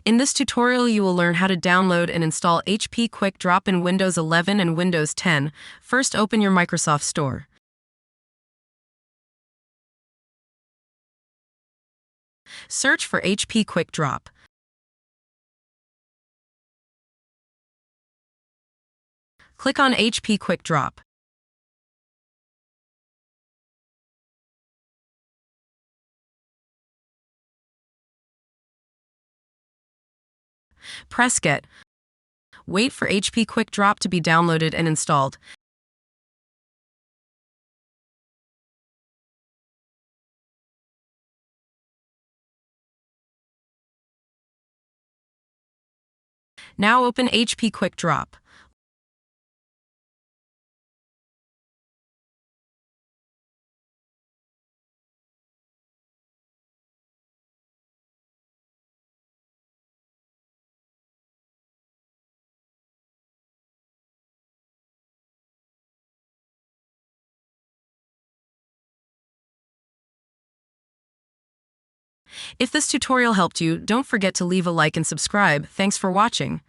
In this tutorial, you will learn how to download and install HP QuickDrop in Windows 11 and Windows 10. First, open your Microsoft Store. Search for HP QuickDrop. Click on HP QuickDrop. Press Get. Wait for HP QuickDrop to be downloaded and installed. Now open HP QuickDrop. If this tutorial helped you, don't forget to leave a like and subscribe. Thanks for watching.